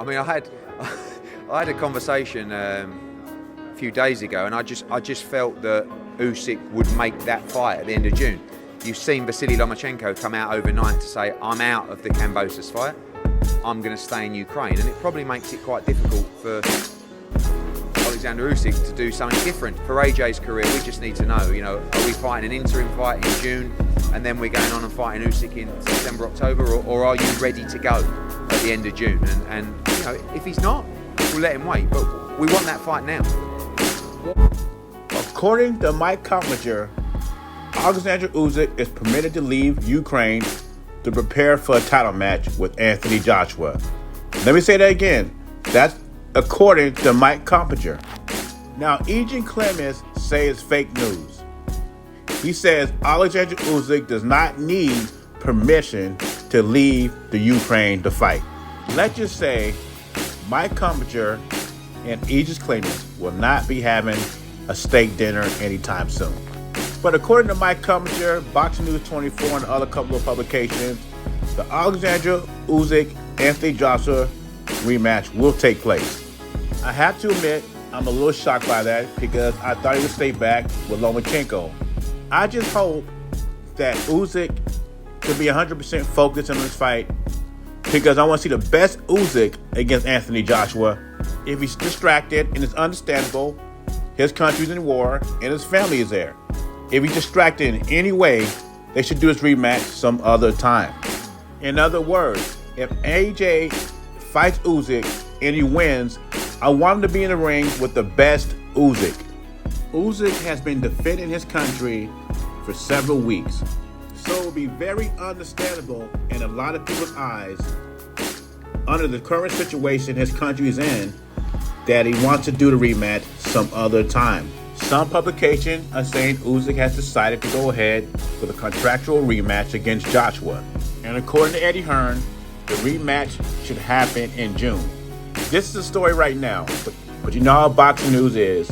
I mean, I had I had a conversation a few days ago, and I just felt that Usyk would make that fight at the end of June. You've seen Vasily Lomachenko come out overnight to say, I'm out of the Kambosos fight, I'm going to stay in Ukraine, and it probably makes it quite difficult for Alexander Usyk to do something different. For AJ's career, we just need to know, are we fighting an interim fight in June and then we're going on and fighting Usyk in September, October, or are you ready to go at the end of June? And if he's not, we'll let him wait, but we want that fight now. According to Mike Coppinger, Alexander Usyk is permitted to leave Ukraine to prepare for a title match with Anthony Joshua. Let me say that again. That's according to Mike Coppinger. Now, Agent Clemens says it's fake news. He says Alexander Usyk does not need permission to leave the Ukraine to fight. Let's just say Mike Coppinger and Agent Clemens will not be having a steak dinner anytime soon. But according to Mike Coppinger, Boxing News 24, and other couple of publications, the Alexander Usyk Anthony Joshua rematch will take place. I have to admit, I'm a little shocked by that because I thought he would stay back with Lomachenko. I just hope that Usyk can be 100% focused on this fight because I want to see the best Usyk against Anthony Joshua. If he's distracted, and it's understandable, his country's in war and his family is there. If he's distracted in any way, they should do this rematch some other time. In other words, if AJ fights Usyk and he wins, I want him to be in the ring with the best Usyk. Usyk has been defending his country for several weeks, so it will be very understandable in a lot of people's eyes, under the current situation his country is in, that he wants to do the rematch some other time. Some publications are saying Usyk has decided to go ahead with a contractual rematch against Joshua. And according to Eddie Hearn, the rematch should happen in June. This is the story right now, but you know how boxing news is.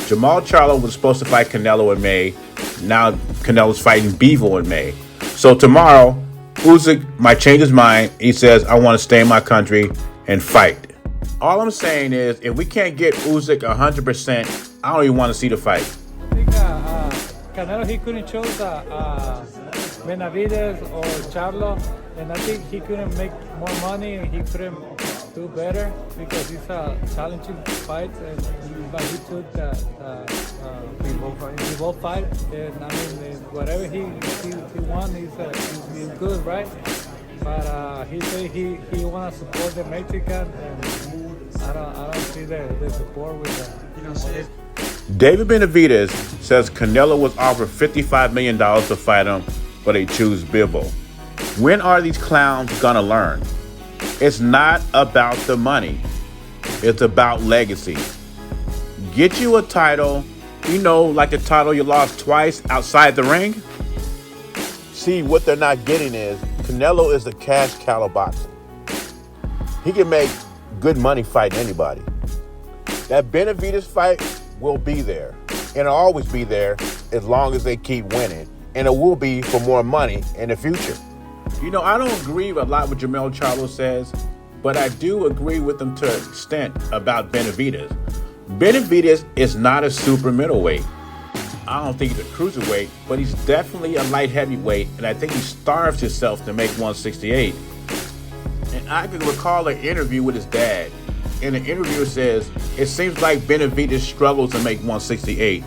Jamal Charlo was supposed to fight Canelo in May. Now Canelo's fighting Bivol in May. So tomorrow, Usyk might change his mind. He says, I want to stay in my country and fight. All I'm saying is, if we can't get Usyk 100%, I don't even want to see the fight. I think Canelo, he couldn't choose Benavidaz or Charlo, and I think he couldn't make more money and he couldn't do better because it's a challenging fight. But he took the Bivol fight, and I mean, whatever he won, he's good, right? But he said he want to support the Mexican, and I don't see the support with that. David Benavidaz says Canelo was offered $55 million to fight him, but they choose Bivol. When are these clowns gonna learn? It's not about the money. It's about legacy. Get you a title, like the title you lost twice outside the ring. See, what they're not getting is Canelo is the cash cow of boxing. He can make good money fighting anybody. That Benavidez fight will be there, and it'll always be there as long as they keep winning, and it will be for more money in the future. I don't agree with a lot what Jamal Charlo says, but I do agree with him to an extent about Benavidez. Benavidez is not a super middleweight. I don't think he's a cruiserweight, but he's definitely a light heavyweight, and I think he starves himself to make 168. And I can recall an interview with his dad, and the interviewer says, it seems like Benavidez struggles to make 168.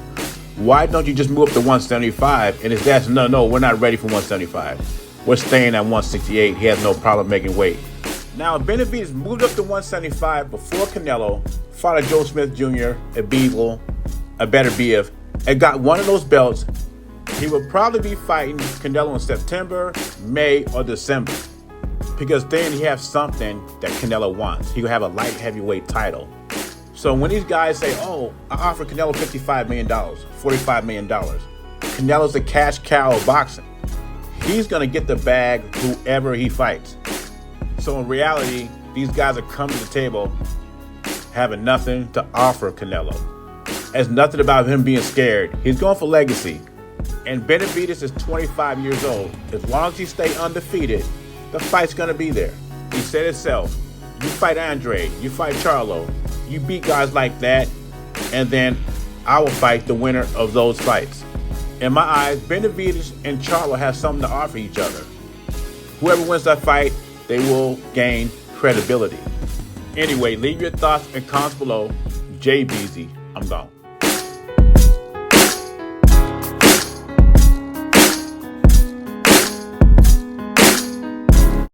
Why don't you just move up to 175? And his dad said, no, we're not ready for 175. We're staying at 168. He has no problem making weight. Now, if Benavidez moved up to 175 before Canelo, fought a Joe Smith Jr., a Bivol, a better BF, and got one of those belts, he would probably be fighting Canelo in September, May, or December. Because then he has something that Canelo wants. He will have a light heavyweight title. So when these guys say, I offer Canelo $55 million, $45 million, Canelo's the cash cow of boxing. He's going to get the bag whoever he fights. So in reality, these guys are coming to the table having nothing to offer Canelo. It's nothing about him being scared. He's going for legacy. And Benavidez is 25 years old. As long as he stays undefeated, the fight's going to be there. He said himself, You fight Andre, you fight Charlo, you beat guys like that, and then I will fight the winner of those fights. In my eyes, Benavidaz and Charlo have something to offer each other. Whoever wins that fight, they will gain credibility. Anyway, leave your thoughts and comments below. JBZ, I'm gone.